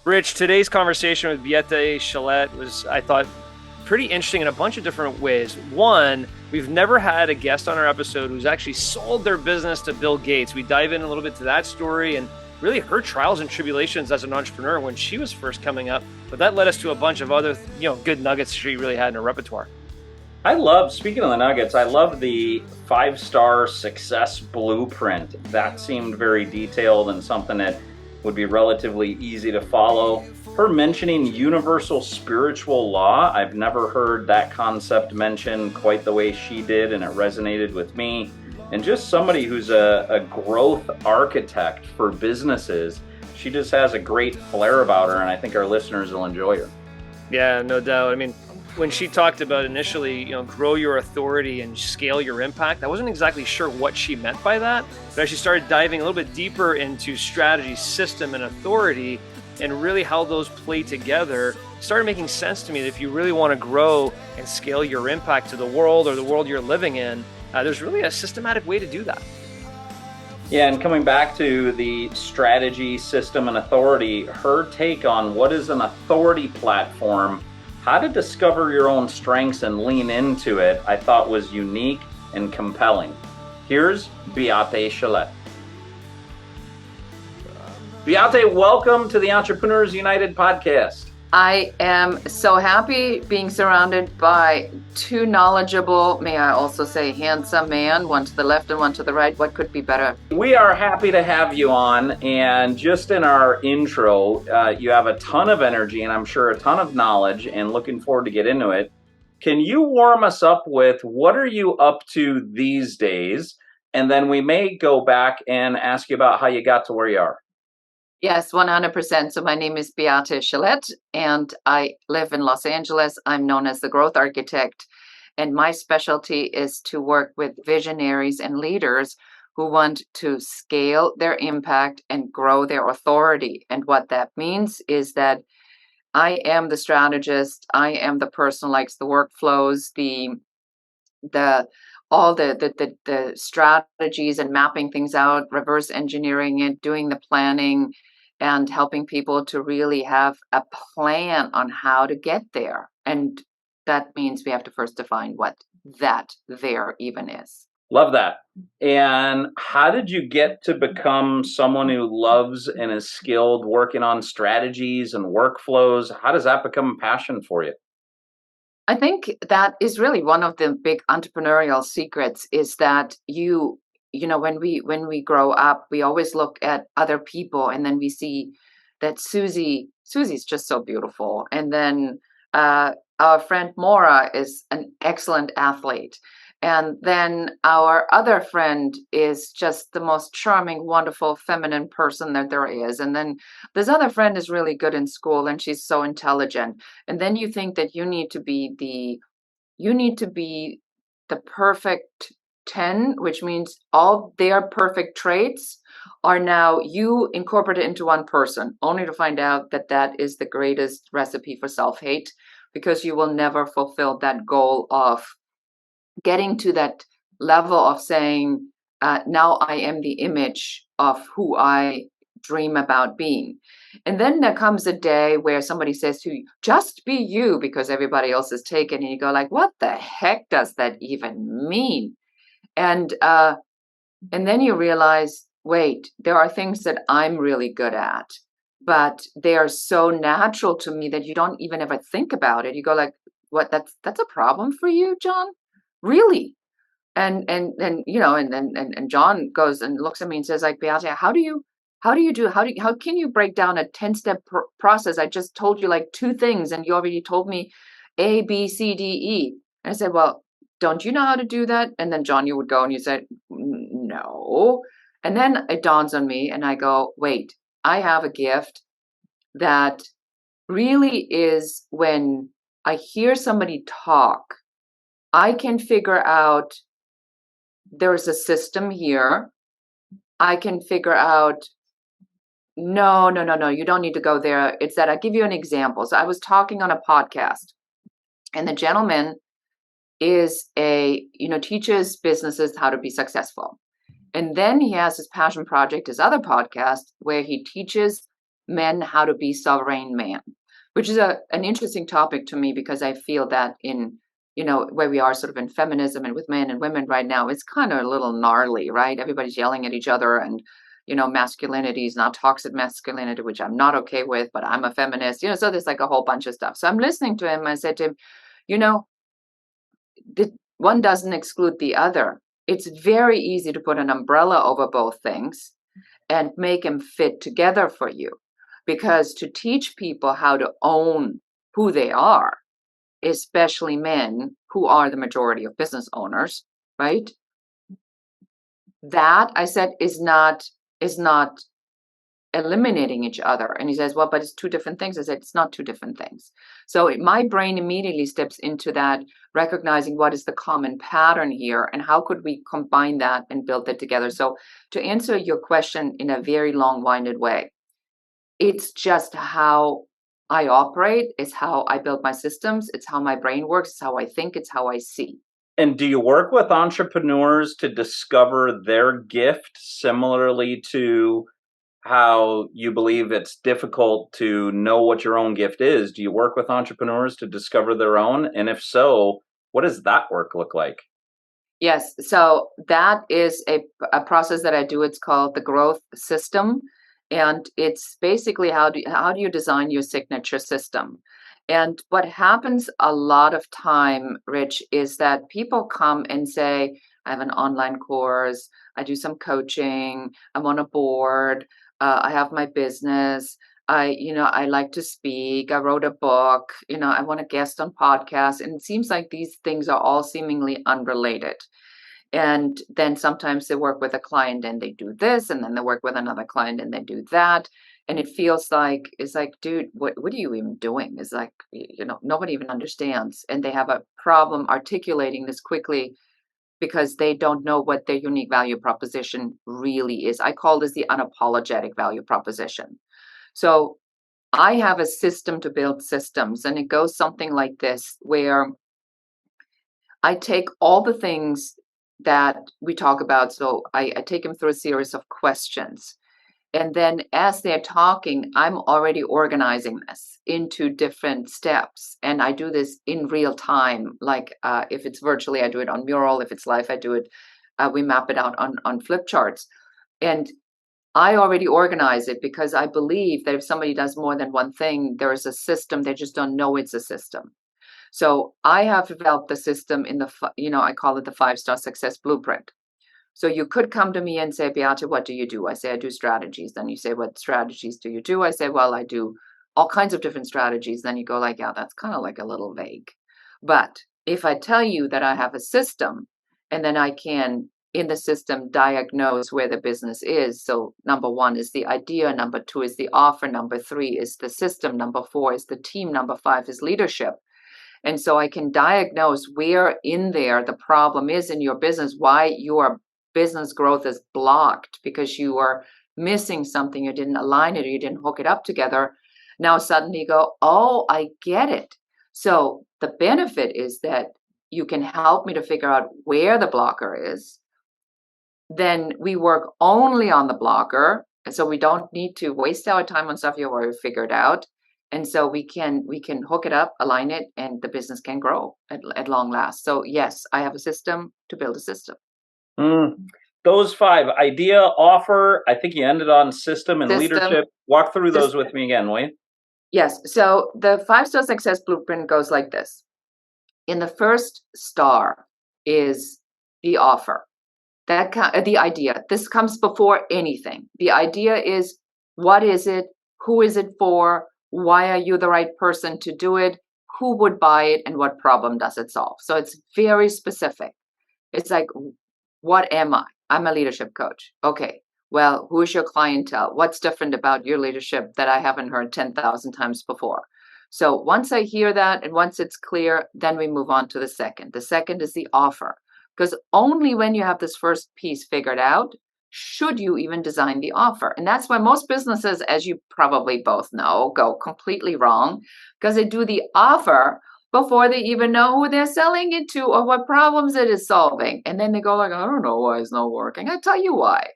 Rich, today's conversation with Beate Chelette was, I thought, pretty interesting in a bunch of different ways. One, we've never had a guest on our episode who's actually sold their business to Bill Gates. We dive in a little bit to that story and really her trials and tribulations as an entrepreneur when she was first coming up. But that led us to a bunch of other, good nuggets she really had in her repertoire. Speaking of the nuggets, I love the 5-star success blueprint. That seemed very detailed and something that would be relatively easy to follow. Her mentioning universal spiritual law, I've never heard that concept mentioned quite the way she did, and it resonated with me. And just somebody who's a growth architect for businesses. She just has a great flair about her, and I think our listeners will enjoy her. Yeah, no doubt. I mean, when she talked about initially, grow your authority and scale your impact, I wasn't exactly sure what she meant by that. But as she started diving a little bit deeper into strategy, system, and authority, and really how those play together, it started making sense to me that if you really want to grow and scale your impact to the world or the world you're living in, there's really a systematic way to do that. Yeah, and coming back to the strategy, system, and authority, her take on what is an authority platform, how to discover your own strengths and lean into it, I thought was unique and compelling. Here's Beate Chelette. Beate, welcome to the Entrepreneurs United podcast. I am so happy being surrounded by two knowledgeable, may I also say handsome man, one to the left and one to the right. What could be better? We are happy to have you on, and just in our intro, you have a ton of energy and I'm sure a ton of knowledge, and looking forward to get into it. Can you warm us up with what are you up to these days? And then we may go back and ask you about how you got to where you are. Yes, 100%. So my name is Beate Chelette, and I live in Los Angeles. I'm known as the Growth Architect, and my specialty is to work with visionaries and leaders who want to scale their impact and grow their authority. And what that means is that I am the strategist. I am the person who likes the workflows, all the strategies and mapping things out, reverse engineering it, doing the planning, and helping people to really have a plan on how to get there. And that means we have to first define what that there even is. Love that. And how did you get to become someone who loves and is skilled working on strategies and workflows? How does that become a passion for you? I think that is really one of the big entrepreneurial secrets, is that when we grow up, we always look at other people, and then we see that Susie's just so beautiful, and then our friend Maura is an excellent athlete, and then our other friend is just the most charming, wonderful, feminine person that there is, and then this other friend is really good in school and she's so intelligent, and then you think that you need to be the perfect 10, which means all their perfect traits are now you incorporated into one person, only to find out that that is the greatest recipe for self-hate, because you will never fulfill that goal of getting to that level of saying, now I am the image of who I dream about being. And then there comes a day where somebody says to you, just be you, because everybody else is taken. And you go like, what the heck does that even mean? And then you realize, wait, there are things that I'm really good at, but they are so natural to me that you don't even ever think about it. You go like, what? That's a problem for you, John? Really? And John goes and looks at me and says like, Beate, how can you break down a 10-step process? I just told you like 2 things and you already told me A, B, C, D, E. And I said, well, don't you know how to do that? And then John, you would go and you said, no. And then it dawns on me and I go, wait, I have a gift that really is when I hear somebody talk, I can figure out there's a system here. I can figure out, no, you don't need to go there. It's that I give you an example. So I was talking on a podcast, and the gentleman is teaches businesses how to be successful. And then he has his passion project, his other podcast, where he teaches men how to be sovereign man, which is an interesting topic to me, because I feel that in, where we are sort of in feminism and with men and women right now, it's kind of a little gnarly, right? Everybody's yelling at each other, and masculinity is not toxic masculinity, which I'm not okay with, but I'm a feminist, so there's like a whole bunch of stuff. So I'm listening to him, and I said to him, the one doesn't exclude the other. It's very easy to put an umbrella over both things and make them fit together for you. Because to teach people how to own who they are, especially men who are the majority of business owners, right? That, I said, is not eliminating each other. And he says, well, but it's two different things. I said, it's not two different things. So my brain immediately steps into that, recognizing what is the common pattern here and how could we combine that and build it together. So to answer your question in a very long-winded way, it's just how I operate, it's how I build my systems, it's how my brain works, it's how I think, it's how I see. And do you work with entrepreneurs to discover their gift similarly to how you believe it's difficult to know what your own gift is? Do you work with entrepreneurs to discover their own? And if so, what does that work look like? Yes, so that is a process that I do. It's called the growth system. And it's basically how do you design your signature system? And what happens a lot of time, Rich, is that people come and say, I have an online course, I do some coaching, I'm on a board, I have my business, I like to speak, I wrote a book, I want to guest on podcasts. And it seems like these things are all seemingly unrelated. And then sometimes they work with a client and they do this, and then they work with another client and they do that. And it feels like, it's like, dude, what are you even doing? It's like, nobody even understands. And they have a problem articulating this quickly because they don't know what their unique value proposition really is. I call this the unapologetic value proposition. So I have a system to build systems, and it goes something like this, where I take all the things that we talk about. So I take them through a series of questions. And then as they're talking, I'm already organizing this into different steps. And I do this in real time. Like if it's virtually, I do it on Mural. If it's live, I do it, we map it out on flip charts. And I already organize it because I believe that if somebody does more than one thing, there is a system. They just don't know it's a system. So I have developed the system in I call it the 5-star success blueprint. So you could come to me and say, Beate, what do you do? I say, I do strategies. Then you say, what strategies do you do? I say, well, I do all kinds of different strategies. Then you go like, yeah, that's kind of like a little vague. But if I tell you that I have a system, and then I can, in the system, diagnose where the business is. So number 1 is the idea. Number 2 is the offer. Number 3 is the system. Number 4 is the team. Number 5 is leadership. And so I can diagnose where in there the problem is in your business, why your business growth is blocked because you are missing something, you didn't align it, or you didn't hook it up together. Now suddenly you go, oh, I get it. So the benefit is that you can help me to figure out where the blocker is. Then we work only on the blocker. And so we don't need to waste our time on stuff you already figured out. And so we can hook it up, align it, and the business can grow at long last. So yes, I have a system to build a system. Those 5, idea, offer, I think you ended on system and leadership. Walk through those with me again, will you? Yes. So the 5-star success blueprint goes like this. In the first star is the offer. The idea. This comes before anything. The idea is, what is it? Who is it for? Why are you the right person to do it? Who would buy it? And what problem does it solve? So it's very specific. It's like, what am I? I'm a leadership coach. Okay. Well, who is your clientele? What's different about your leadership that I haven't heard 10,000 times before? So once I hear that and once it's clear, then we move on to the second. The second is the offer. Because only when you have this first piece figured out, should you even design the offer. And that's why most businesses, as you probably both know, go completely wrong, because they do the offer before they even know who they're selling it to or what problems it is solving. And then they go like, I don't know why it's not working. I tell you why.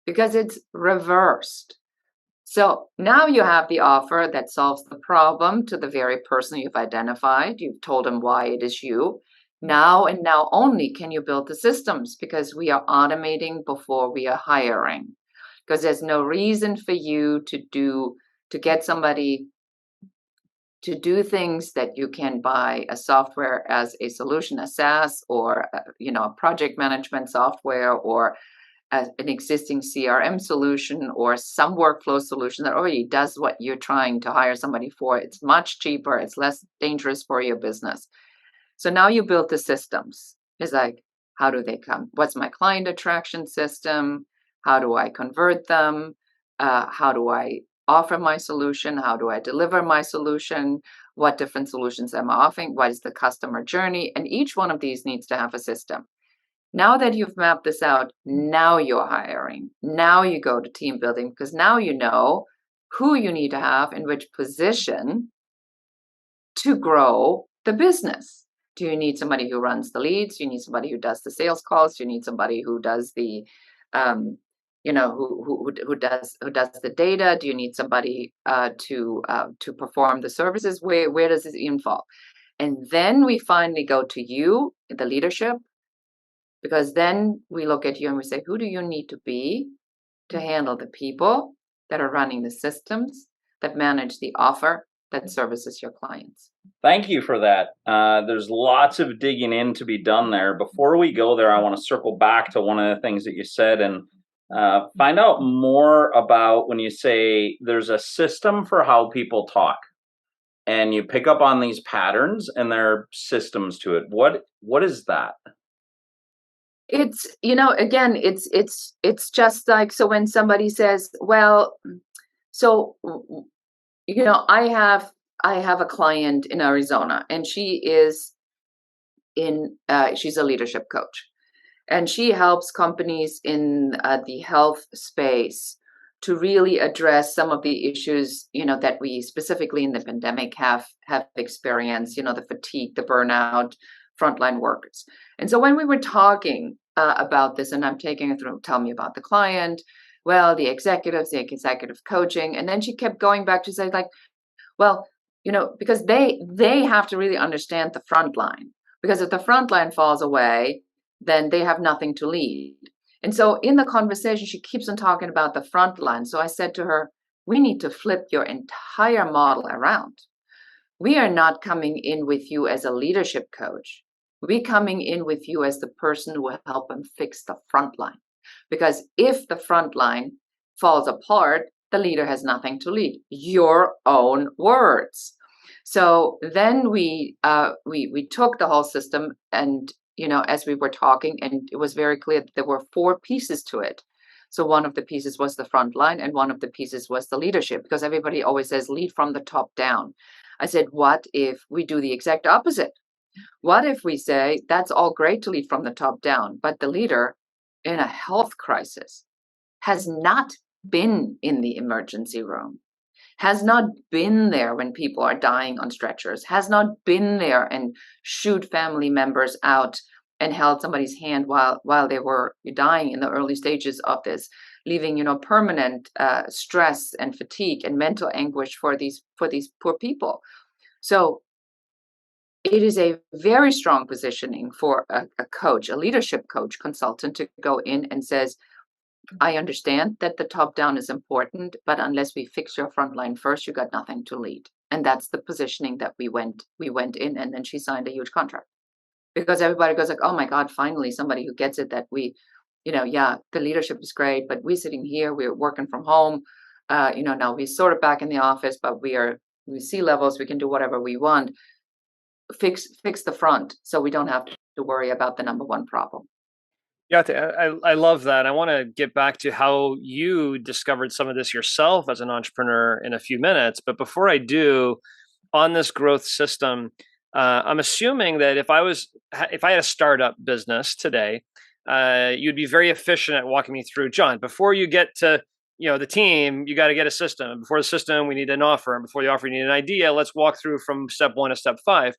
Because it's reversed. So now you have the offer that solves the problem to the very person you've identified. You've told them why it is you. Now and now only can you build the systems, because we are automating before we are hiring. Because there's no reason for you to get somebody to do things that you can buy a software as a solution, a SaaS, or a project management software, or an existing CRM solution, or some workflow solution that already does what you're trying to hire somebody for. It's much cheaper. It's less dangerous for your business. So now you build the systems. It's like, how do they come? What's my client attraction system? How do I convert them? How do I offer my solution? How do I deliver my solution? What different solutions am I offering? What is the customer journey? And each one of these needs to have a system. Now that you've mapped this out, now you're hiring. Now you go to team building, because now you know who you need to have in which position to grow the business. Do you need somebody who runs the leads? Do you need somebody who does the sales calls? Do you need somebody who does the who does the data? Do you need somebody to perform the services? Where does this even fall? And then we finally go to you, the leadership, because then we look at you and we say, who do you need to be to handle the people that are running the systems, that manage the offer, that services your clients? Thank you for that. There's lots of digging in to be done there. Before we go there, I want to circle back to one of the things that you said and find out more about when you say there's a system for how people talk, and you pick up on these patterns and there are systems to it. What is that? It's, again, it's just like, so when somebody says, well, so, I have a client in Arizona, and she is she's a leadership coach, and she helps companies in the health space to really address some of the issues, that we specifically in the pandemic have experienced, the fatigue, the burnout, frontline workers. And so when we were talking about this, and I'm taking her through, tell me about the client, well, the executive coaching, and then she kept going back to say, like, well, because they have to really understand the front line, because if the front line falls away, then they have nothing to lead. And so in the conversation, she keeps on talking about the front line. So I said to her, we need to flip your entire model around. We are not coming in with you as a leadership coach. We're coming in with you as the person who will help them fix the front line. Because if the front line falls apart, the leader has nothing to lead. Your own words. So then we took the whole system, and as we were talking, and it was very clear that there were 4 pieces to it. So one of the pieces was the front line, and one of the pieces was the leadership, because everybody always says lead from the top down. I said, what if we do the exact opposite? What if we say that's all great to lead from the top down, but the leader in a health crisis has not been in the emergency room, has not been there when people are dying on stretchers, has not been there and shooed family members out and held somebody's hand while they were dying in the early stages of this, leaving permanent stress and fatigue and mental anguish for these poor people. So it is a very strong positioning for a coach, a leadership coach, consultant, to go in and says, I understand that the top down is important, but unless we fix your front line first, you got nothing to lead. And that's the positioning that we went in, and then she signed a huge contract. Because everybody goes like, oh my God, finally somebody who gets it, that we, the leadership is great, but we're sitting here, we're working from home. Now we're sort of back in the office, but we see levels, we can do whatever we want. Fix the front so we don't have to worry about the number one problem. Yeah, I love that. I want to get back to how you discovered some of this yourself as an entrepreneur in a few minutes. But before I do, on this growth system, I'm assuming that if I had a startup business today, you'd be very efficient at walking me through, John, before you get to the team, you got to get a system. And before the system, we need an offer. And before the offer, you need an idea. Let's walk through from step 1 to step 5.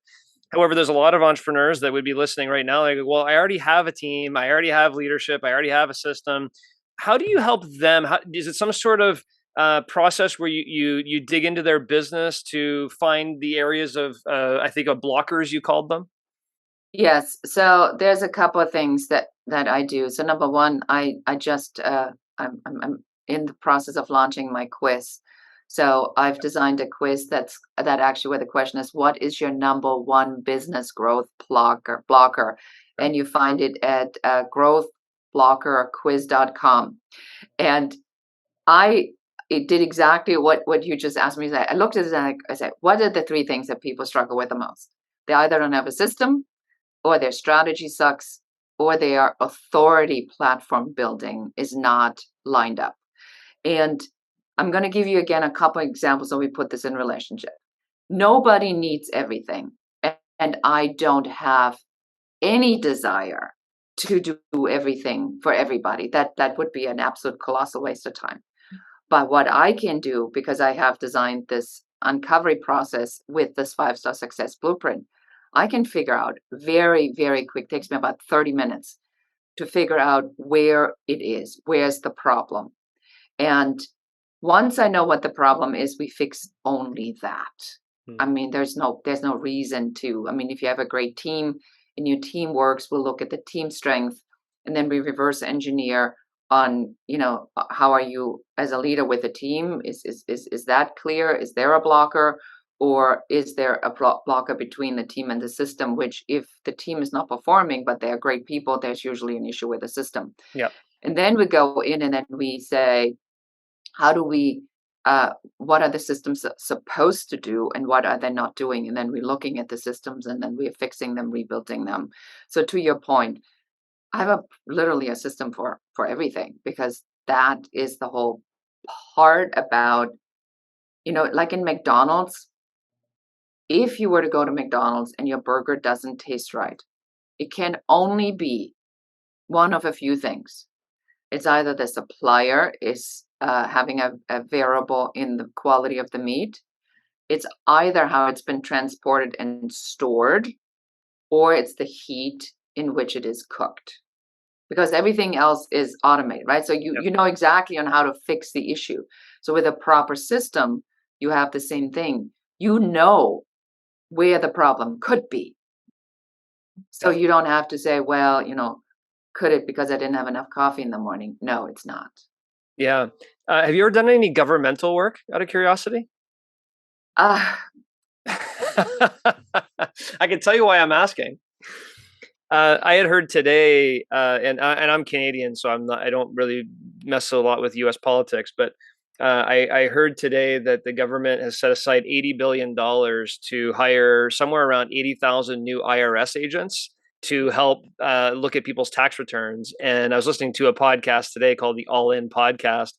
However, there's a lot of entrepreneurs that would be listening right now. They go, well, I already have a team. I already have leadership. I already have a system. How do you help them? Is it some sort of process where you dig into their business to find the areas of I think of blockers you called them? Yes. So there's a couple of things that I do. So number one, I just I'm in the process of launching my quiz. So I've designed a quiz that actually where the question is, what is your number one business growth blocker? And you find it at growthblockerquiz.com. And I it did exactly what you just asked me to say. I looked at it and I said, what are the three things that people struggle with the most? They either don't have a system, or their strategy sucks, or their authority platform building is not lined up. And I'm going to give you again a couple of examples so we put this in relationship. Nobody needs everything. And I don't have any desire to do everything for everybody. That would be an absolute colossal waste of time. But what I can do, because I have designed this uncovery process with this 5-star success blueprint, I can figure out very, very quick, takes me about 30 minutes to figure out where it is, where's the problem. And once I know what the problem is, we fix only that. I mean, there's no reason to. I mean, if you have a great team and your team works, we'll look at the team strength and then we reverse engineer on, how are you as a leader with a team? Is that clear? Is there a blocker? Or is there a blocker between the team and the system, which if the team is not performing, but they are great people, there's usually an issue with the system. Yeah. And then we go in and then we say, how do we, what are the systems supposed to do and what are they not doing? And then we're looking at the systems and then we're fixing them, rebuilding them. So to your point, I have literally a system for everything, because that is the whole part about, like in McDonald's, if you were to go to McDonald's and your burger doesn't taste right, it can only be one of a few things. It's either the supplier is having a variable in the quality of the meat. It's either how it's been transported and stored, or it's the heat in which it is cooked. Because everything else is automated, right? So you know exactly on how to fix the issue. So with a proper system, you have the same thing. You know where the problem could be. So you don't have to say, well, could it because I didn't have enough coffee in the morning? No, it's not. Yeah. Have you ever done any governmental work out of curiosity? Uh, I can tell you why I'm asking. I had heard today, and I'm Canadian, so I don't really mess a lot with U.S. politics, but I heard today that the government has set aside $80 billion to hire somewhere around 80,000 new IRS agents to help look at people's tax returns. And I was listening to a podcast today called the All In Podcast.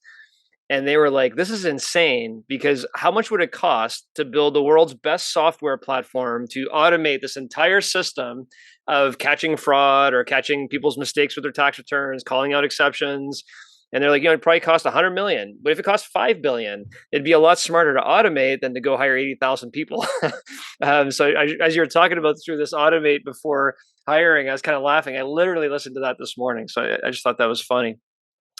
And they were like, this is insane, because how much would it cost to build the world's best software platform to automate this entire system of catching fraud or catching people's mistakes with their tax returns, calling out exceptions? And they're like, it'd probably cost 100 million. But if it costs 5 billion, it'd be a lot smarter to automate than to go hire 80,000 people. So as you were talking about through this automate before hiring, I was kind of laughing. I literally listened to that this morning. So I just thought that was funny.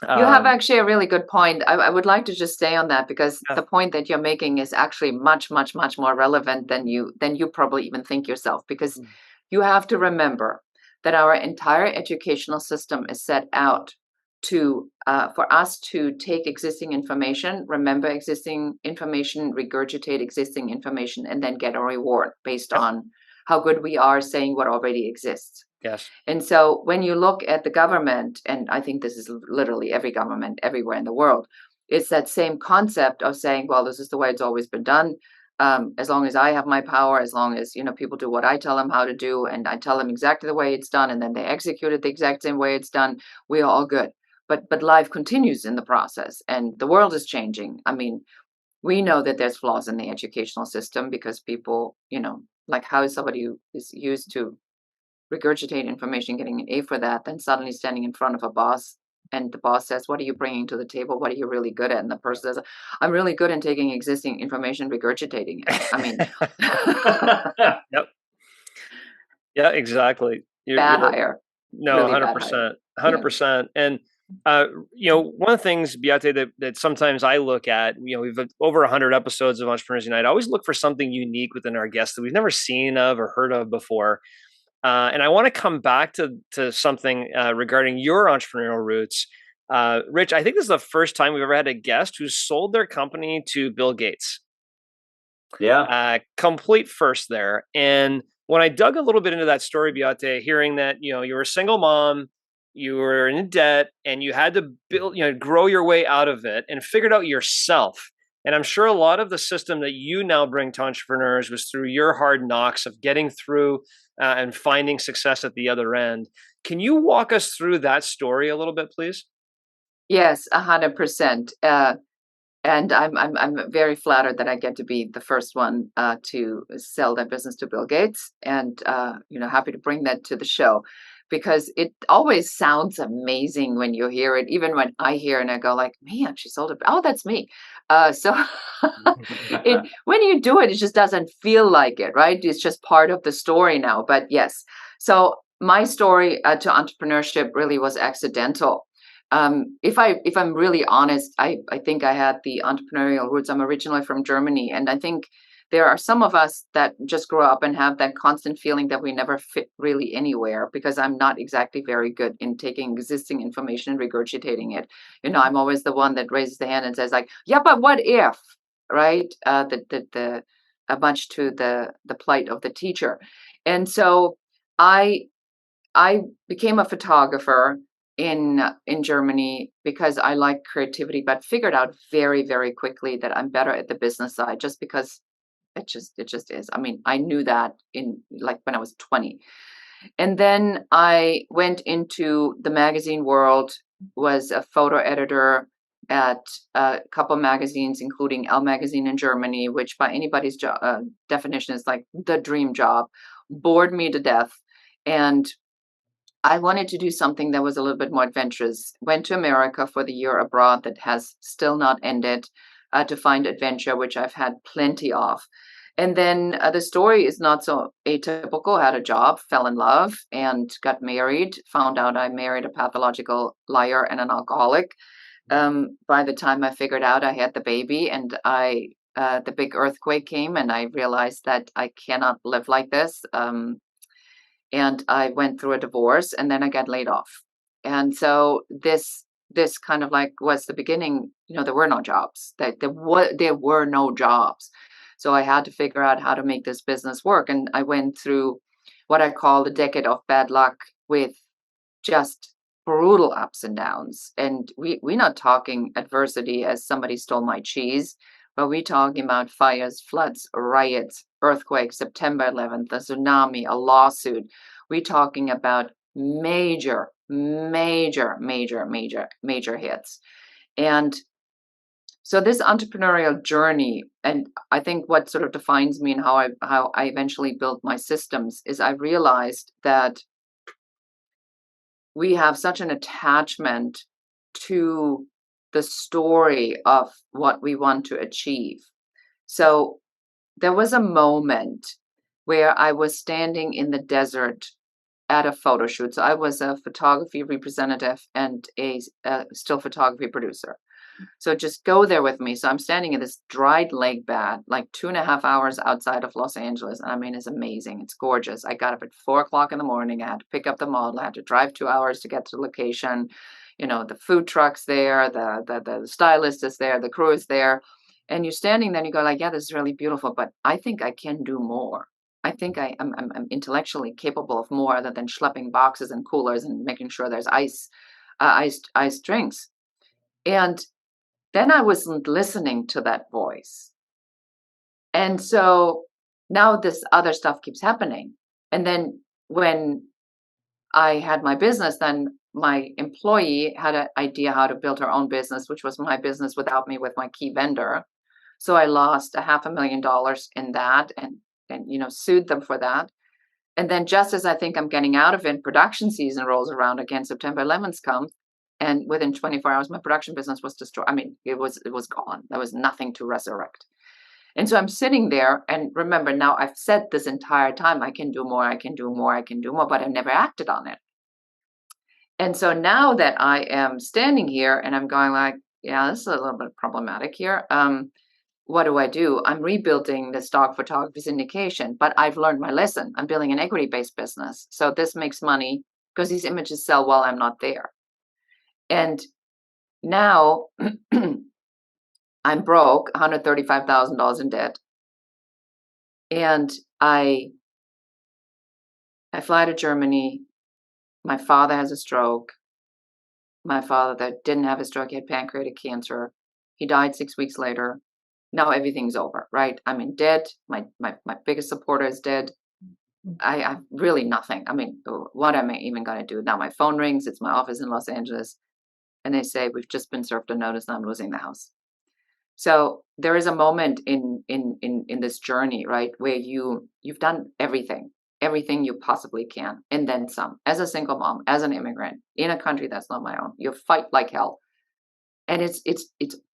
You have actually a really good point. I would like to just stay on that, because Yeah. the point that you're making is actually much, much, much more relevant than you probably even think yourself. Because you have to remember that our entire educational system is set out to for us to take existing information, remember existing information, regurgitate existing information, and then get a reward based on how good we are saying what already exists. Yes. And so when you look at the government, and I think this is literally every government everywhere in the world, it's that same concept of saying, well, this is the way it's always been done. As long as I have my power, as long as people do what I tell them how to do, and I tell them exactly the way it's done, and then they execute it the exact same way it's done, we are all good. But life continues in the process, and the world is changing. I mean, we know that there's flaws in the educational system, because people, like how is somebody who is used to regurgitate information, getting an A for that, then suddenly standing in front of a boss, and the boss says, what are you bringing to the table? What are you really good at? And the person says, I'm really good in taking existing information, regurgitating it. I mean, Yep. Yeah, exactly. bad hire. No, Really bad hire. 100%. 100%. And One of the things, Beate, that sometimes I look at, we've over 100 episodes of Entrepreneurs Unite. I always look for something unique within our guests that we've never seen of or heard of before. And I want to come back to something regarding your entrepreneurial roots. Rich, I think this is the first time we've ever had a guest who sold their company to Bill Gates. Yeah. Complete first there. And when I dug a little bit into that story, Beate, hearing that, you were a single mom, you were in debt, and you had to build, grow your way out of it and figured out yourself. And I'm sure a lot of the system that you now bring to entrepreneurs was through your hard knocks of getting through and finding success at the other end. Can you walk us through that story a little bit, please? Yes, 100%. And I'm very flattered that I get to be the first one to sell that business to Bill Gates, and happy to bring that to the show, because it always sounds amazing when you hear it. Even when I hear it and I go like, "Man, she sold it! Oh, that's me." So when you do it, it just doesn't feel like it, right? It's just part of the story now. But yes, so my story to entrepreneurship really was accidental. If I'm really honest, I think I had the entrepreneurial roots. I'm originally from Germany, and I think there are some of us that just grow up and have that constant feeling that we never fit really anywhere, because I'm not exactly very good in taking existing information and regurgitating it. I'm always the one that raises the hand and says like, "Yeah, but what if?" Right? Much to the plight of the teacher. And so I I became a photographer in Germany because I like creativity, but figured out very, very quickly that I'm better at the business side, just because it just is. I mean, I knew that in like when I was 20. And then I went into the magazine world, was a photo editor at a couple magazines, including Elle magazine in Germany, which by anybody's definition is like the dream job. Bored me to death. And I wanted to do something that was a little bit more adventurous. Went to America for the year abroad that has still not ended, to find adventure, which I've had plenty of. And then the story is not so atypical. Had a job, fell in love, and got married. Found out I married a pathological liar and an alcoholic. By the time I figured out I had the baby, and the big earthquake came, and I realized that I cannot live like this. And I went through a divorce, and then I got laid off. And so this kind of like was the beginning. There were no jobs. There were no jobs. So I had to figure out how to make this business work. And I went through what I call the decade of bad luck, with just brutal ups and downs. And we're not talking adversity as somebody stole my cheese, but we're talking about fires, floods, riots, earthquakes, September 11th, a tsunami, a lawsuit. We're talking about major, major, major, major, major hits. And so this entrepreneurial journey, and I think what sort of defines me and how I eventually built my systems, is I realized that we have such an attachment to the story of what we want to achieve. So there was a moment where I was standing in the desert at a photo shoot. So I was a photography representative and a still photography producer. So just go there with me. So I'm standing in this dried lake bed, like 2.5 hours outside of Los Angeles. I mean, it's amazing. It's gorgeous. I got up at 4 o'clock in the morning. I had to pick up the model. I had to drive 2 hours to get to the location. The food truck's there, the stylist is there, the crew is there. And you're standing there and you go like, yeah, this is really beautiful, but I think I can do more. I think I'm intellectually capable of more other than schlepping boxes and coolers and making sure there's iced drinks. And then I wasn't listening to that voice. And so now this other stuff keeps happening. And then when I had my business, then my employee had an idea how to build her own business, which was my business without me with my key vendor. So I lost $500,000 in that, and sued them for that. And then just as I think I'm getting out of it, production season rolls around again, September 11th comes. And within 24 hours, my production business was destroyed. I mean, it was gone. There was nothing to resurrect. And so I'm sitting there, and remember, now I've said this entire time, I can do more, I can do more, I can do more, but I never acted on it. And so now that I am standing here and I'm going like, yeah, this is a little bit problematic here. What do? I'm rebuilding the stock photography syndication, but I've learned my lesson. I'm building an equity-based business. So this makes money because these images sell while I'm not there. And now I'm broke, $135,000 in debt. And I fly to Germany. My father has a stroke. My father that didn't have a stroke, he had pancreatic cancer. He died 6 weeks later. Now everything's over, right? I'm in debt. My biggest supporter is dead. I have really nothing. I mean, what am I even going to do? Now my phone rings. It's my office in Los Angeles. And they say, we've just been served a notice and I'm losing the house. So there is a moment in this journey, right, where you've done everything you possibly can, and then some. As a single mom, as an immigrant in a country that's not my own, you fight like hell, and it's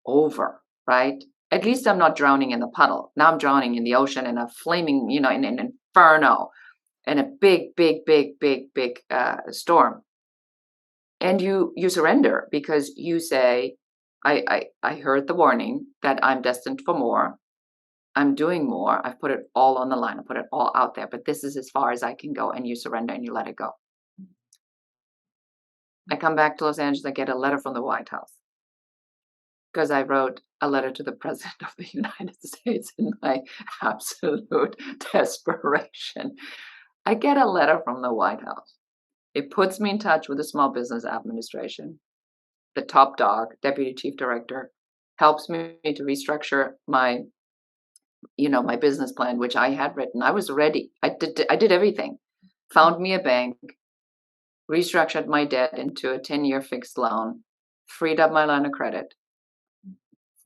over, right? At least I'm not drowning in the puddle. Now I'm drowning in the ocean in a flaming, in an inferno, and a big storm. And you surrender because you say, I heard the warning that I'm destined for more. I'm doing more. I've put it all on the line. I put it all out there, but this is as far as I can go. And you surrender and you let it go. I come back to Los Angeles. I get a letter from the White House because I wrote a letter to the President of the United States in my absolute desperation. I get a letter from the White House. It puts me in touch with the Small Business Administration. The top dog, deputy chief director, helps me to restructure my business plan, which I had written. I was ready. I did everything. Found me a bank, restructured my debt into a 10-year fixed loan, freed up my line of credit.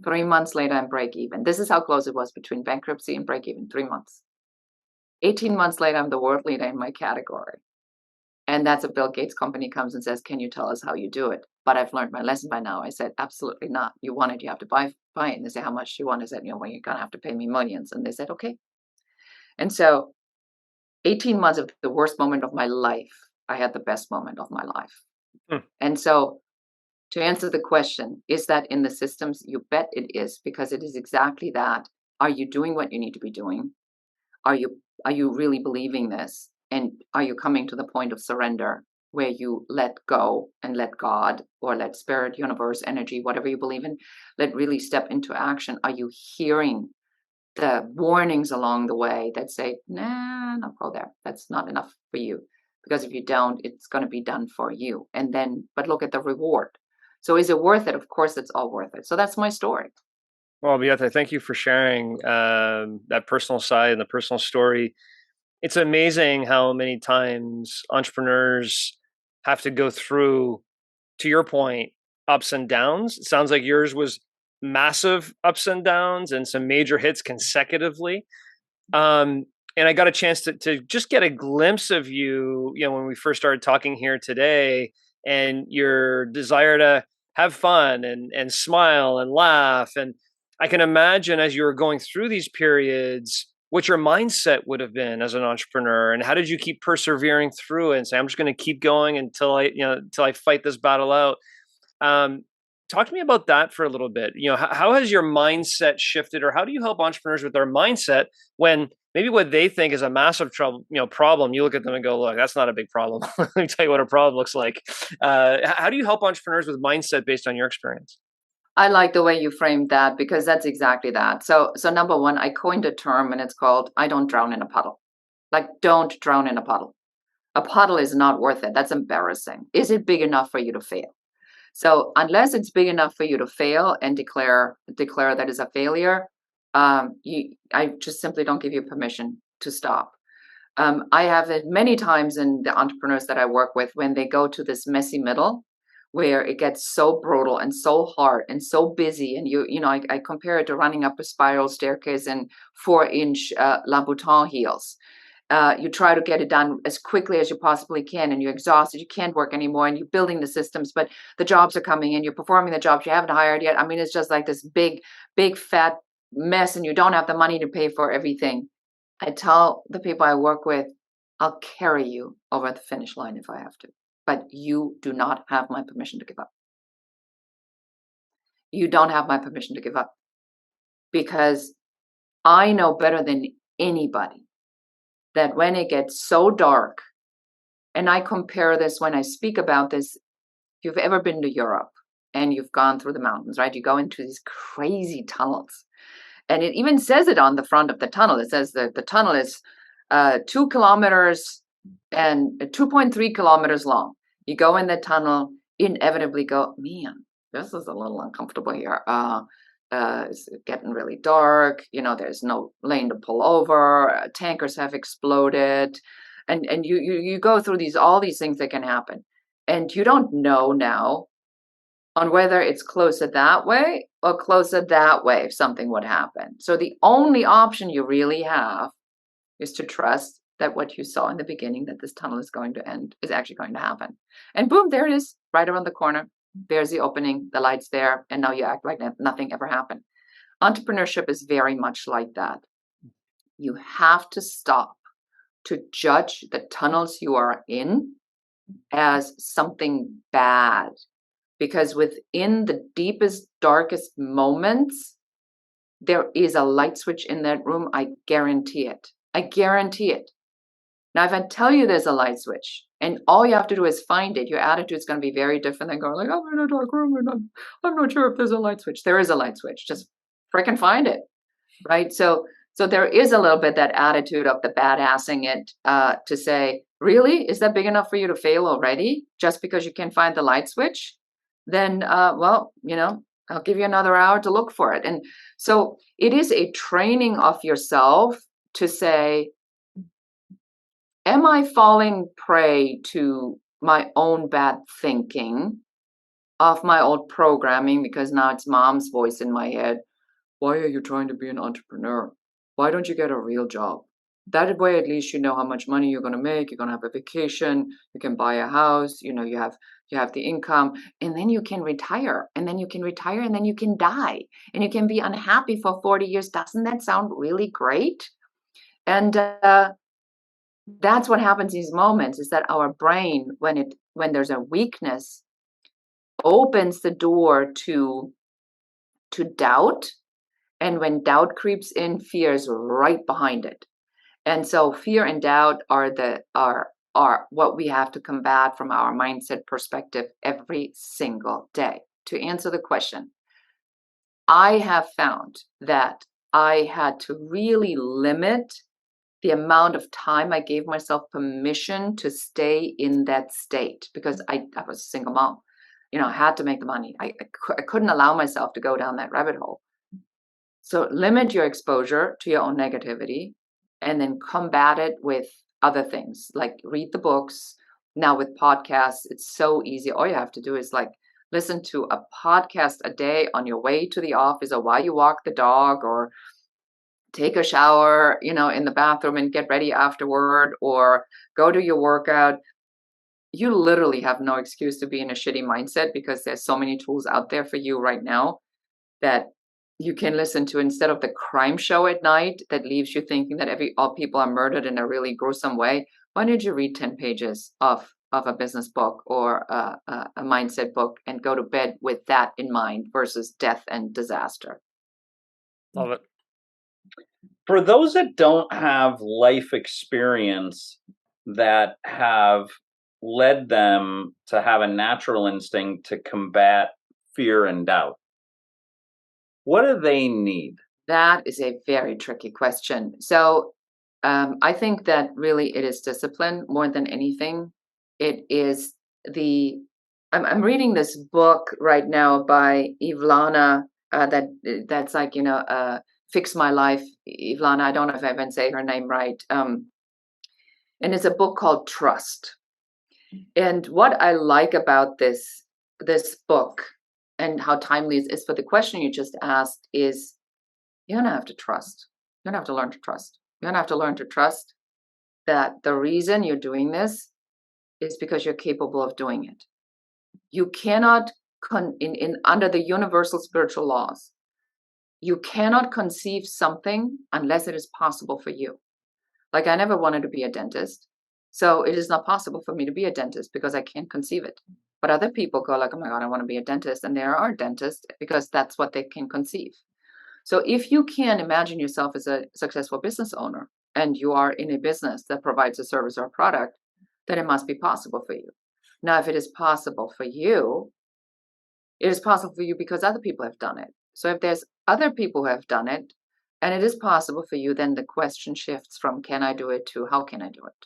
3 months later, I'm break even. This is how close it was between bankruptcy and break even, 3 months. 18 months later, I'm the world leader in my category. And that's a Bill Gates company comes and says, can you tell us how you do it? But I've learned my lesson by now. I said, absolutely not. You want it, you have to buy it. And they say, how much do you want? I said, well, you're going to have to pay me millions. And they said, okay. And so 18 months of the worst moment of my life, I had the best moment of my life. And so to answer the question, is that in the systems? You bet it is, because it is exactly that. Are you doing what you need to be doing? Are you really believing this? And are you coming to the point of surrender where you let go and let God or let spirit, universe, energy, whatever you believe in, let really step into action? Are you hearing the warnings along the way that say, nah, don't go there. That's not enough for you. Because if you don't, it's going to be done for you. And then, but look at the reward. So is it worth it? Of course, it's all worth it. So that's my story. Well, Beate, thank you for sharing that personal side and the personal story. It's amazing how many times entrepreneurs have to go through, to your point, ups and downs. It sounds like yours was massive ups and downs and some major hits consecutively. And I got a chance to just get a glimpse of you, when we first started talking here today, and your desire to have fun and smile and laugh. And I can imagine as you were going through these periods, what your mindset would have been as an entrepreneur, and how did you keep persevering through it and say, I'm just going to keep going until I fight this battle out. Talk to me about that for a little bit. How has your mindset shifted, or how do you help entrepreneurs with their mindset when maybe what they think is a massive problem, you look at them and go, look, that's not a big problem. Let me tell you what a problem looks like. How do you help entrepreneurs with mindset based on your experience? I like the way you framed that, because that's exactly that. So number one, I coined a term and it's called, I don't drown in a puddle. Like, don't drown in a puddle. A puddle is not worth it. That's embarrassing. Is it big enough for you to fail? So unless it's big enough for you to fail and declare that is a failure, I just simply don't give you permission to stop. I have it many times in the entrepreneurs that I work with, when they go to this messy middle, where it gets so brutal and so hard and so busy. And I compare it to running up a spiral staircase in 4-inch Louboutin heels. You try to get it done as quickly as you possibly can, and you're exhausted. You can't work anymore, and you're building the systems, but the jobs are coming in. You're performing the jobs you haven't hired yet. I mean, it's just like this big fat mess, and you don't have the money to pay for everything. I tell the people I work with, I'll carry you over the finish line if I have to. but you do not have my permission to give up. You don't have my permission to give up, because I know better than anybody that when it gets so dark, and I compare this when I speak about this, if you've ever been to Europe and you've gone through the mountains, right? You go into these crazy tunnels, and it even says it on the front of the tunnel. It says that the tunnel is 2 kilometers and 2.3 kilometers long. You go in the tunnel, inevitably go, man, this is a little uncomfortable here. It's getting really dark. There's no lane to pull over. Tankers have exploded, and you go through all these things that can happen, and you don't know now on whether it's closer that way or closer that way if something would happen. So the only option you really have is to trust that what you saw in the beginning, that this tunnel is going to end, is actually going to happen. And boom, there it is, right around the corner. There's the opening, the light's there, and now you act like nothing ever happened. Entrepreneurship is very much like that. You have to stop to judge the tunnels you are in as something bad, because within the deepest, darkest moments, there is a light switch in that room. I guarantee it. I guarantee it. Now, if I tell you there's a light switch and all you have to do is find it, your attitude is going to be very different than going like, I'm in a dark room and I'm not sure if there's a light switch. There is a light switch. Just freaking find it, right? So there is a little bit that attitude of the badassing it to say, really, is that big enough for you to fail already just because you can't find the light switch? Then, I'll give you another hour to look for it. And so it is a training of yourself to say, am I falling prey to my own bad thinking of my old programming? Because now it's mom's voice in my head. Why are you trying to be an entrepreneur? Why don't you get a real job? That way, at least you know how much money you're going to make. You're going to have a vacation. You can buy a house. You have the income, and then you can retire, and then you can die, and you can be unhappy for 40 years. Doesn't that sound really great? And that's what happens in these moments, is that our brain, when there's a weakness, opens the door to doubt. And when doubt creeps in, fear is right behind it. And so fear and doubt are what we have to combat from our mindset perspective every single day. To answer the question, I have found that I had to really limit the amount of time I gave myself permission to stay in that state, because I was a single mom. I had to make the money. I couldn't allow myself to go down that rabbit hole. So limit your exposure to your own negativity, and then combat it with other things, like read the books. Now with podcasts, it's so easy. All you have to do is listen to a podcast a day on your way to the office, or while you walk the dog, or take a shower, in the bathroom and get ready afterward, or go to your workout. You literally have no excuse to be in a shitty mindset, because there's so many tools out there for you right now that you can listen to, instead of the crime show at night that leaves you thinking that all people are murdered in a really gruesome way. Why don't you read 10 pages of a business book or a mindset book and go to bed with that in mind versus death and disaster? Love it. For those that don't have life experience that have led them to have a natural instinct to combat fear and doubt, what do they need? That is a very tricky question. So I think that really it is discipline more than anything. It is I'm reading this book right now by Ivlana that's Fix My Life. Ivlana, I don't know if I even say her name right. And it's a book called Trust. And what I like about this book, and how timely it is for the question you just asked, is you're going to have to trust. You're going to have to learn to trust. You're going to have to learn to trust that the reason you're doing this is because you're capable of doing it. You cannot, under the universal spiritual laws, you cannot conceive something unless it is possible for you. Like, I never wanted to be a dentist. So it is not possible for me to be a dentist because I can't conceive it. But other people go like, oh my God, I want to be a dentist. And there are dentists because that's what they can conceive. So if you can imagine yourself as a successful business owner and you are in a business that provides a service or a product, then it must be possible for you. Now, if it is possible for you, it is possible for you because other people have done it. So if there's other people who have done it and it is possible for you, then the question shifts from can I do it to how can I do it?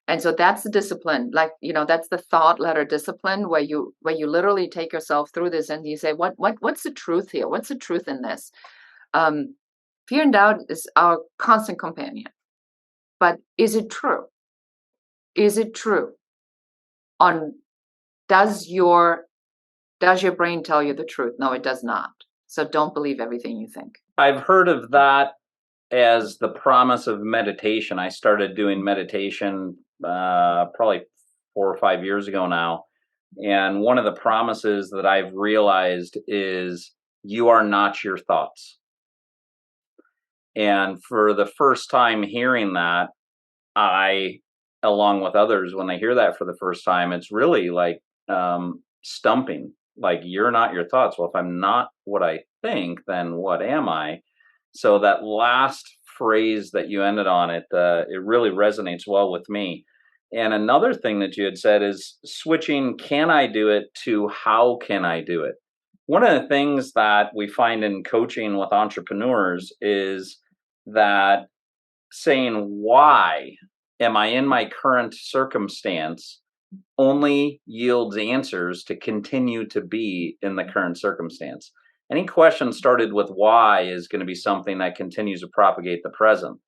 And so that's the discipline, like, that's the thought letter discipline where you literally take yourself through this and you say, what's the truth here? What's the truth in this? Fear and doubt is our constant companion. But is it true? Is it true? Does your brain tell you the truth? No, it does not. So don't believe everything you think. I've heard of that as the promise of meditation. I started doing meditation probably 4 or 5 years ago now. And one of the promises that I've realized is you are not your thoughts. And for the first time hearing that, I, along with others, when they hear that for the first time, it's really like stumping. Like, you're not your thoughts. Well, if I'm not what I think, then what am I? So that last phrase that you ended on, it really resonates well with me. And another thing that you had said is switching can I do it to how can I do it? One of the things that we find in coaching with entrepreneurs is that saying, why am I in my current circumstance, only yields answers to continue to be in the current circumstance. Any question started with why is going to be something that continues to propagate the present.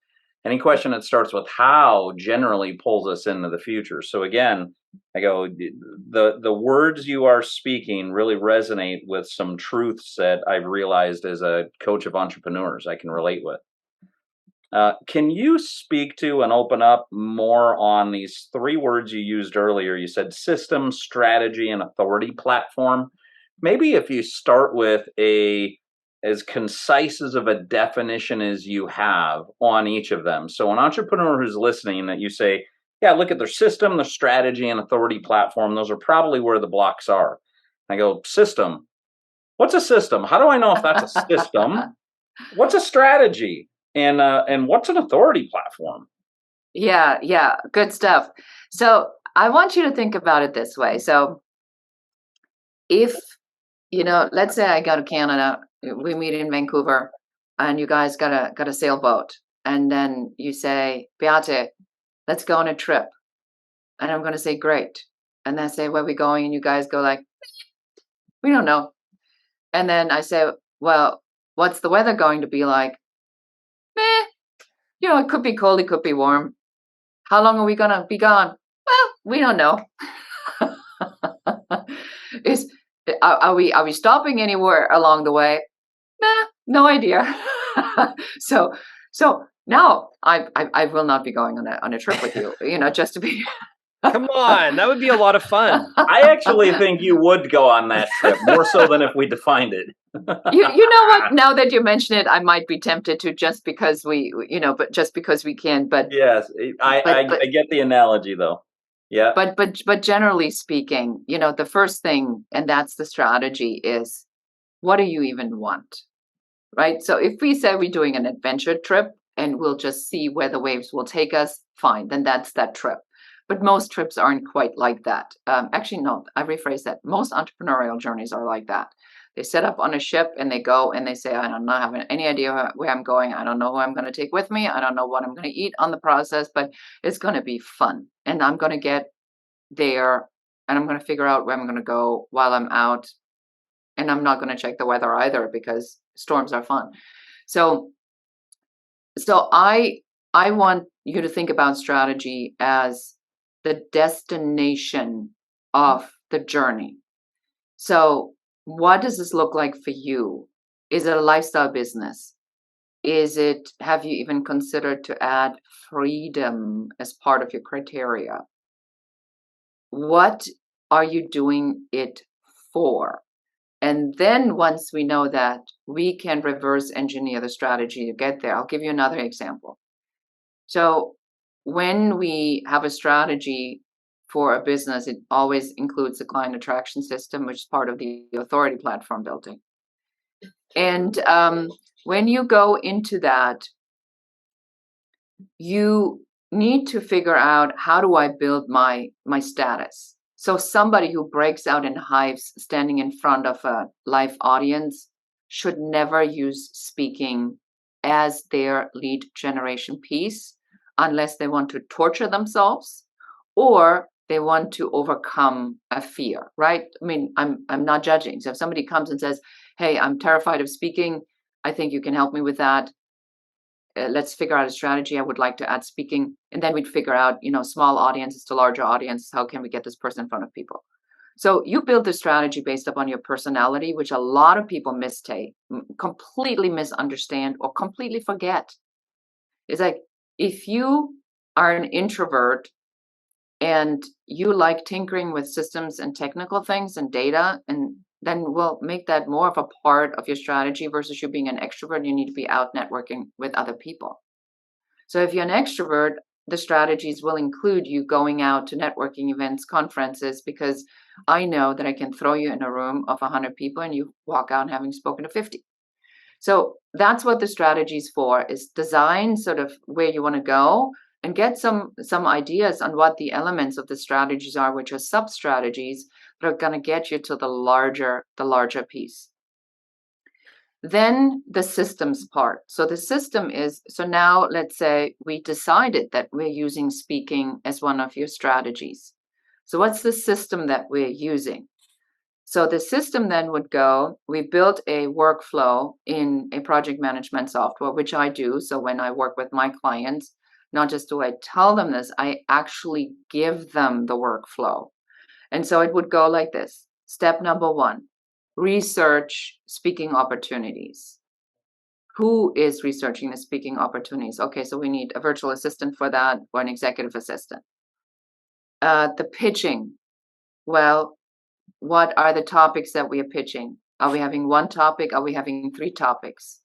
Any question that starts with how generally pulls us into the future. So again, I go, the words you are speaking really resonate with some truths that I've realized as a coach of entrepreneurs I can relate with. Can you speak to and open up more on these 3 words you used earlier? You said system, strategy, and authority platform. Maybe if you start with as concise as of a definition as you have on each of them. So an entrepreneur who's listening, that you say, yeah, look at their system, their strategy, and authority platform. Those are probably where the blocks are. I go, system. What's a system? How do I know if that's a system? What's a strategy? And what's an authority platform? Yeah, good stuff. So I want you to think about it this way. So if, let's say I go to Canada, we meet in Vancouver, and you guys got a sailboat, and then you say, Beate, let's go on a trip. And I'm going to say, great. And then I say, where are we going? And you guys go like, we don't know. And then I say, well, what's the weather going to be like? It could be cold, it could be warm. How long are we going to be gone? Well, we don't know. Are we stopping anywhere along the way? No idea. So now I will not be going on a trip with you, just to be. Come on, that would be a lot of fun. I actually think you would go on that trip, more so than if we defined it. You know what? Now that you mention it, I might be tempted to just because but just because we can. But yes, I get the analogy though. Yeah. But generally speaking, the first thing, and that's the strategy, is what do you even want, right? So if we say we're doing an adventure trip and we'll just see where the waves will take us, fine, then that's that trip. But most trips aren't quite like that. Actually, no, I rephrase that. Most entrepreneurial journeys are like that. They set up on a ship and they go and they say, I don't know, have any idea where I'm going. I don't know who I'm going to take with me. I don't know what I'm going to eat on the process, but it's going to be fun. And I'm going to get there and I'm going to figure out where I'm going to go while I'm out. And I'm not going to check the weather either because storms are fun. So I want you to think about strategy as the destination of the journey. So what does this look like for you? Is it a lifestyle business? Have you even considered to add freedom as part of your criteria? What are you doing it for? And then once we know that, we can reverse engineer the strategy to get there. I'll give you another example. So when we have a strategy for a business, it always includes the client attraction system, which is part of the authority platform building. And when you go into that, you need to figure out, how do I build my status? So somebody who breaks out in hives standing in front of a live audience should never use speaking as their lead generation piece unless they want to torture themselves or they want to overcome a fear, right? I mean, I'm not judging. So if somebody comes and says, hey, I'm terrified of speaking, I think you can help me with that. Let's figure out a strategy. I would like to add speaking. And then we'd figure out, small audiences to larger audiences. How can we get this person in front of people? So you build the strategy based upon your personality, which a lot of people mistake, completely misunderstand, or completely forget. It's like, if you are an introvert and you like tinkering with systems and technical things and data, and then we'll make that more of a part of your strategy versus you being an extrovert. You need to be out networking with other people. So if you're an extrovert, the strategies will include you going out to networking events, conferences, because I know that I can throw you in a room of 100 people and you walk out having spoken to 50. So that's what the strategy is for, is design sort of where you want to go and get some ideas on what the elements of the strategies are, which are sub strategies that are going to get you to the larger piece. Then the systems part. So the system is, so now let's say we decided that we're using speaking as one of your strategies. So what's the system that we're using? So the system then would go, we built a workflow in a project management software, which I do. So when I work with my clients, not just do I tell them this, I actually give them the workflow. And so it would go like this. Step number 1, research speaking opportunities. Who is researching the speaking opportunities? Okay, so we need a virtual assistant for that, or an executive assistant. The pitching. Well, what are the topics that we are pitching? Are we having one topic? Are we having 3 topics?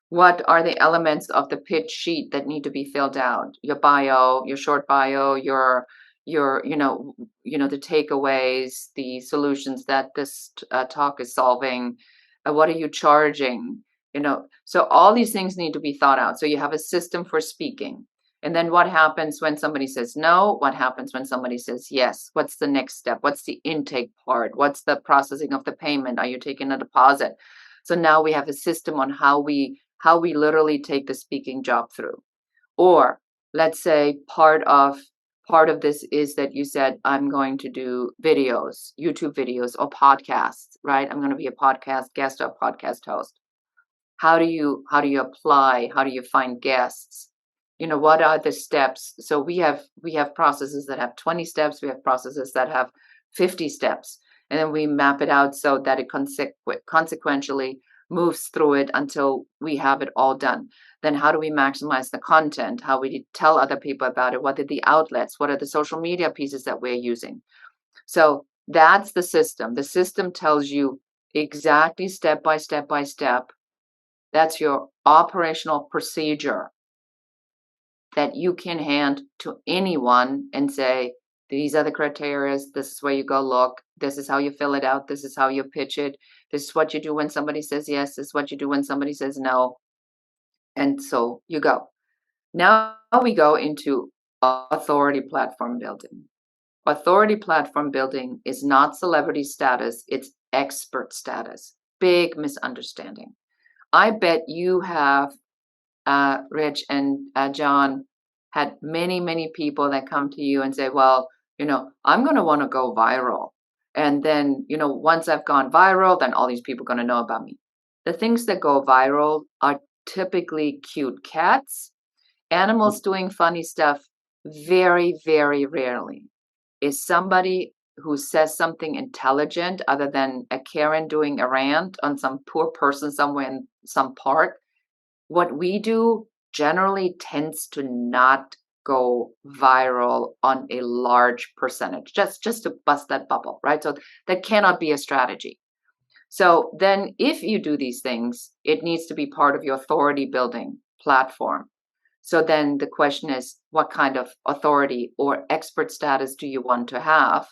What are the elements of the pitch sheet that need to be filled out? Your bio, your short bio, your the takeaways, the solutions that this talk is solving. What are you charging? So all these things need to be thought out. So you have a system for speaking. And then what happens when somebody says no? What happens when somebody says yes? What's the next step? What's the intake part? What's the processing of the payment? Are you taking a deposit? So now we have a system on how we literally take the speaking job through. Or let's say part of this is that you said, I'm going to do videos, YouTube videos or podcasts, right? I'm going to be a podcast guest or podcast host. How do you apply? How do you find guests? What are the steps? So we have processes that have 20 steps. We have processes that have 50 steps. And then we map it out so that it consequentially moves through it until we have it all done. Then how do we maximize the content? How we tell other people about it? What are the outlets? What are the social media pieces that we're using? So that's the system. The system tells you exactly step by step by step. That's your operational procedure that you can hand to anyone and say, these are the criteria. This is where you go look. This is how you fill it out. This is how you pitch it. This is what you do when somebody says yes. This is what you do when somebody says no. And so you go. Now we go into authority platform building. Authority platform building is not celebrity status. It's expert status. Big misunderstanding. I bet you have, Rich and John, had many people that come to you and say, well, I'm going to want to go viral. And then, once I've gone viral, then all these people are going to know about me. The things that go viral are typically cute cats. Animals doing funny stuff, very, very rarely. Is somebody who says something intelligent other than a Karen doing a rant on some poor person somewhere in some park. What we do generally tends to not go viral on a large percentage, just to bust that bubble, right? So that cannot be a strategy. So then if you do these things, it needs to be part of your authority building platform. So then the question is, what kind of authority or expert status do you want to have?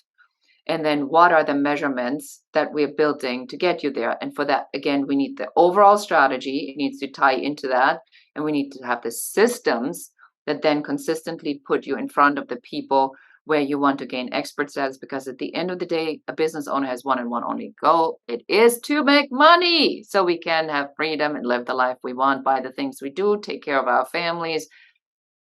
And then what are the measurements that we're building to get you there? And for that, again, we need the overall strategy. It needs to tie into that. And we need to have the systems that then consistently put you in front of the people where you want to gain expert status. Because at the end of the day, a business owner has one and one only goal. It is to make money so we can have freedom and live the life we want, buy the things we do, take care of our families,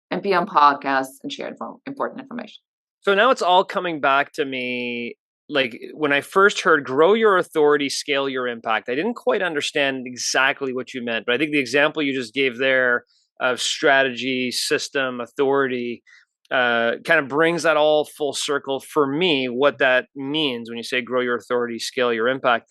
and be on podcasts and share important information. So now it's all coming back to me. Like when I first heard grow your authority, scale your impact, I didn't quite understand exactly what you meant. But I think the example you just gave there of strategy, system, authority kind of brings that all full circle for me, what that means when you say grow your authority, scale your impact.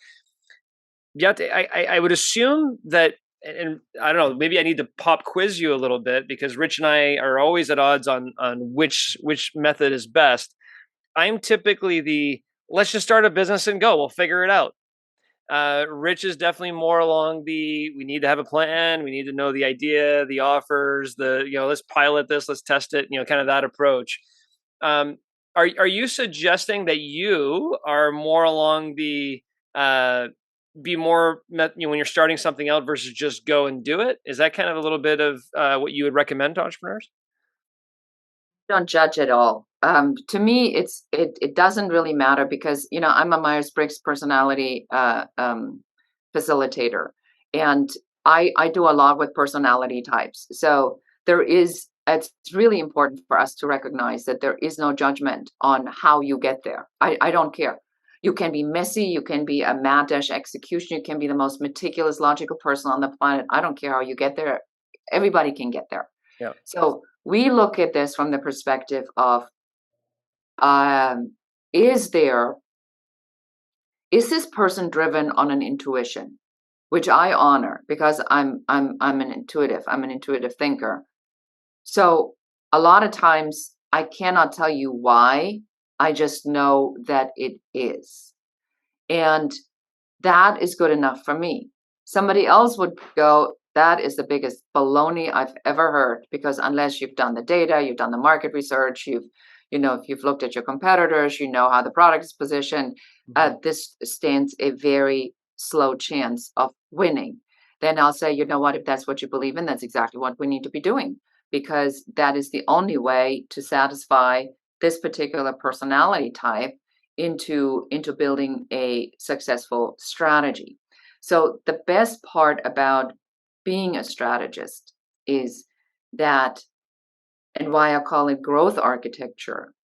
Yet I would assume that, and I don't know, maybe I need to pop quiz you a little bit because Rich and I are always at odds on which method is best. I'm typically the let's just start a business and go. We'll figure it out. Rich is definitely more along the we need to have a plan. We need to know the idea, the offers, let's pilot this, let's test it. Kind of that approach. Are you suggesting that you are more along the be more when you're starting something out versus just go and do it? Is that kind of a little bit of what you would recommend to entrepreneurs? Don't judge at all. To me, it doesn't really matter because I'm a Myers-Briggs personality facilitator, and I do a lot with personality types. So it's really important for us to recognize that there is no judgment on how you get there. I don't care. You can be messy, you can be a mad dash execution, you can be the most meticulous, logical person on the planet. I don't care how you get there. Everybody can get there. Yeah. So we look at this from the perspective of, is this person driven on an intuition, which I honor because I'm an intuitive thinker. So a lot of times I cannot tell you why. I just know that it is. And that is good enough for me. Somebody else would go, that is the biggest baloney I've ever heard, because unless you've done the data, you've done the market research, if you've looked at your competitors, how the product is positioned, this stands a very slow chance of winning. Then I'll say, you know what, if that's what you believe in, that's exactly what we need to be doing, because that is the only way to satisfy this particular personality type into building a successful strategy. So the best part about being a strategist is that, and why I call it growth architecture,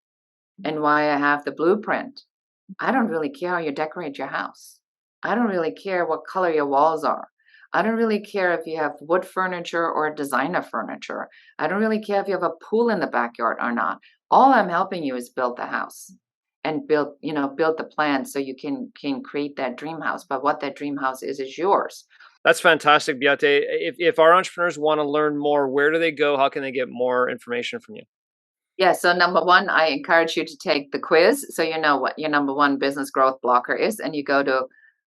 and why I have the blueprint. I don't really care how you decorate your house. I don't really care what color your walls are. I don't really care if you have wood furniture or designer furniture. I don't really care if you have a pool in the backyard or not. All I'm helping you is build the house and build the plan so you can create that dream house. But what that dream house is yours. That's fantastic, Beate. If our entrepreneurs want to learn more, where do they go? How can they get more information from you? Yeah, so number one, I encourage you to take the quiz so you know what your number one business growth blocker is, and you go to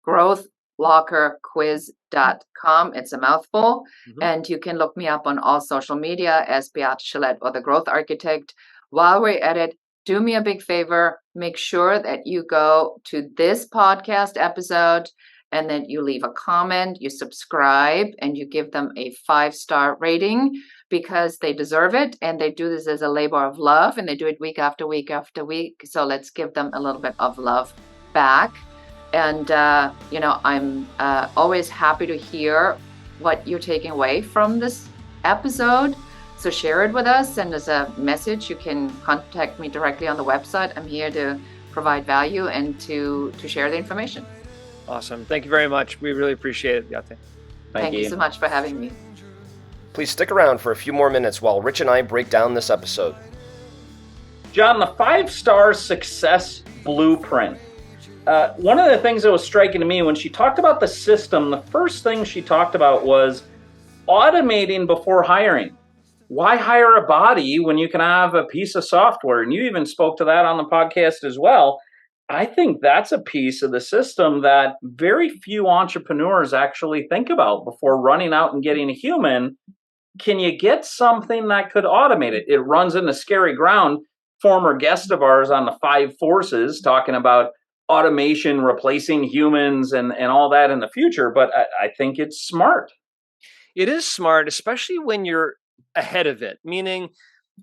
growthblockerquiz.com. It's a mouthful. And you can look me up on all social media as Beate Chelette or the Growth Architect. While we're at it, do me a big favor, make sure that you go to this podcast episode and then you leave a comment, you subscribe, and you give them a 5-star rating, because they deserve it, and they do this as a labor of love, and they do it week after week after week. So let's give them a little bit of love back. And I'm always happy to hear what you're taking away from this episode. So share it with us, and as a message, you can contact me directly on the website. I'm here to provide value and to share the information. Awesome. Thank you very much. We really appreciate it, Beate. Thank you so much for having me. Please stick around for a few more minutes while Rich and I break down this episode. John, the 5-star success blueprint. One of the things that was striking to me when she talked about the system, the first thing she talked about was automating before hiring. Why hire a body when you can have a piece of software? And you even spoke to that on the podcast as well. I think that's a piece of the system that very few entrepreneurs actually think about before running out and getting a human can you get something that could automate it? It runs into scary ground. Former guest of ours on the 5 Forces talking about automation replacing humans and all that in the future, but I think it's smart. It is smart, especially when you're ahead of it, meaning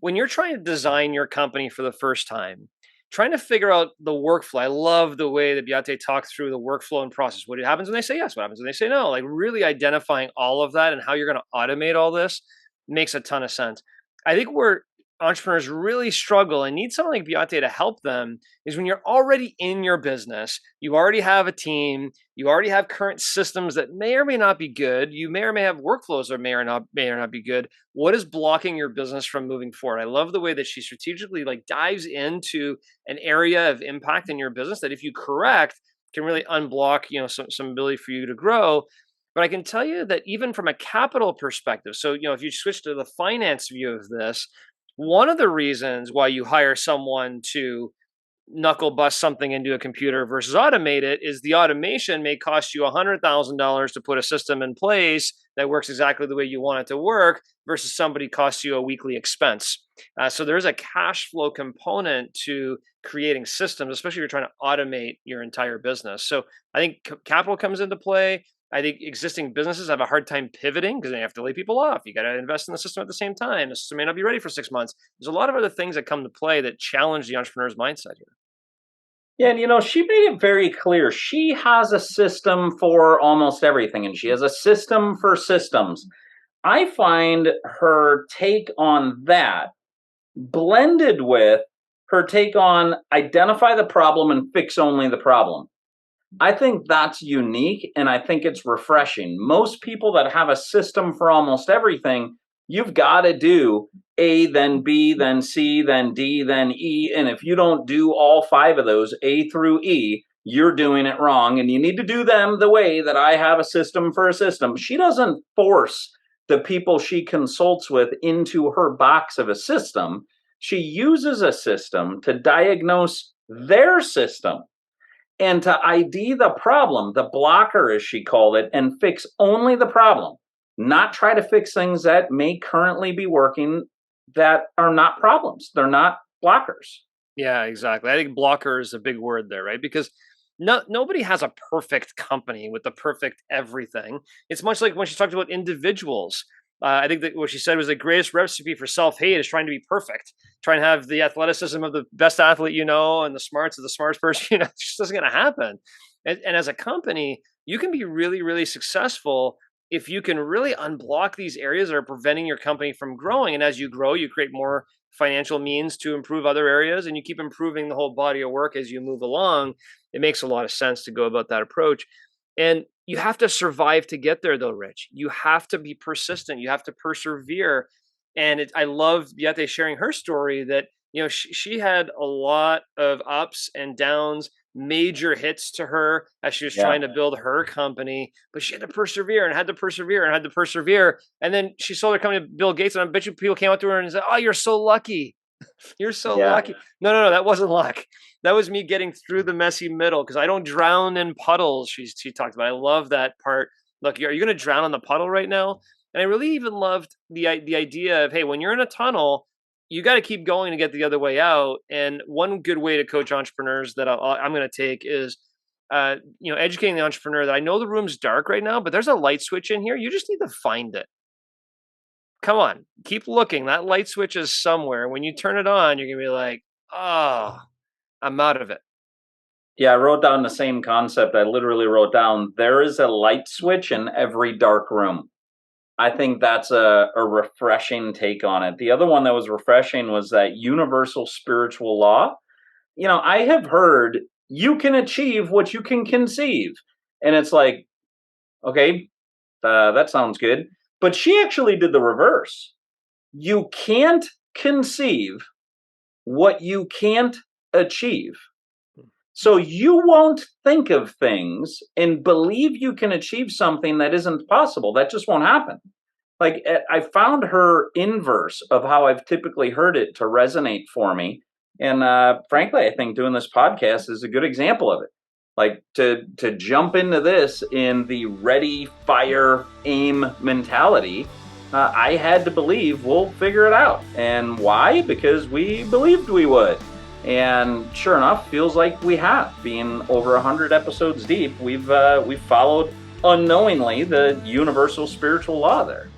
when you're trying to design your company for the first time, trying to figure out the workflow. I love the way that Beate talked through the workflow and process. What happens when they say yes? What happens when they say no? Like really identifying all of that and how you're going to automate all this makes a ton of sense. I think where entrepreneurs really struggle and need someone like Beate to help them is when you're already in your business, you already have a team, you already have current systems that may or may not be good, you may or may have workflows that may or not be good. What is blocking your business from moving forward? I love the way that she strategically like dives into an area of impact in your business that if you correct can really unblock, some ability for you to grow. But I can tell you that even from a capital perspective, so if you switch to the finance view of this, one of the reasons why you hire someone to knuckle bust something into a computer versus automate it is the automation may cost you $100,000 to put a system in place that works exactly the way you want it to work versus somebody costs you a weekly expense. So there's a cash flow component to creating systems, especially if you're trying to automate your entire business. So I think capital comes into play. I think existing businesses have a hard time pivoting because they have to lay people off. You got to invest in the system at the same time. The system may not be ready for 6 months. There's a lot of other things that come to play that challenge the entrepreneur's mindset here. Yeah, and she made it very clear. She has a system for almost everything, and she has a system for systems. I find her take on that blended with her take on identify the problem and fix only the problem. I think that's unique, and I think it's refreshing. Most people that have a system for almost everything, you've got to do A, then B, then C, then D, then E. And if you don't do all 5 of those, A through E, you're doing it wrong. And you need to do them the way that I have a system for a system. She doesn't force the people she consults with into her box of a system. She uses a system to diagnose their system and to ID the problem, the blocker as she called it, and fix only the problem. Not try to fix things that may currently be working that are not problems. They're not blockers. Yeah, exactly. I think blocker is a big word there, right? Because nobody has a perfect company with the perfect everything. It's much like when she talked about individuals. I think that what she said was the greatest recipe for self-hate is trying to be perfect, trying to have the athleticism of the best athlete and the smarts of the smartest person. It just isn't going to happen. And as a company, you can be really, really successful if you can really unblock these areas that are preventing your company from growing. And as you grow, you create more financial means to improve other areas, and you keep improving the whole body of work as you move along. It makes a lot of sense to go about that approach. And you have to survive to get there, though, Rich. You have to be persistent. You have to persevere. And I love Beate sharing her story that, she had a lot of ups and downs, major hits to her as she was trying to build her company, but she had to persevere and had to persevere and had to persevere. And then she sold her company to Bill Gates, and I bet you people came up to her and said, "Oh, you're so lucky. You're so lucky." No, that wasn't luck. That was me getting through the messy middle because I don't drown in puddles. She talked about. I love that part. Look, are you going to drown in the puddle right now? And I really even loved the idea of, hey, when you're in a tunnel, you got to keep going to get the other way out. And one good way to coach entrepreneurs that I'm going to take is, educating the entrepreneur that I know the room's dark right now, but there's a light switch in here. You just need to find it. Come on, keep looking. That light switch is somewhere. When you turn it on, you're going to be like, oh, I'm out of it. Yeah, I wrote down the same concept. I literally wrote down, there is a light switch in every dark room. I think that's a refreshing take on it. The other one that was refreshing was that universal spiritual law. I have heard you can achieve what you can conceive. And it's like, okay, that sounds good. But she actually did the reverse. You can't conceive what you can't achieve. So you won't think of things and believe you can achieve something that isn't possible. That just won't happen. Like, I found her inverse of how I've typically heard it to resonate for me. And frankly, I think doing this podcast is a good example of it. Like, to jump into this in the ready, fire, aim mentality I had to believe we'll figure it out. And why? Because we believed we would. And sure enough, feels like we have. Being over 100 episodes deep, we've followed unknowingly the universal spiritual law there.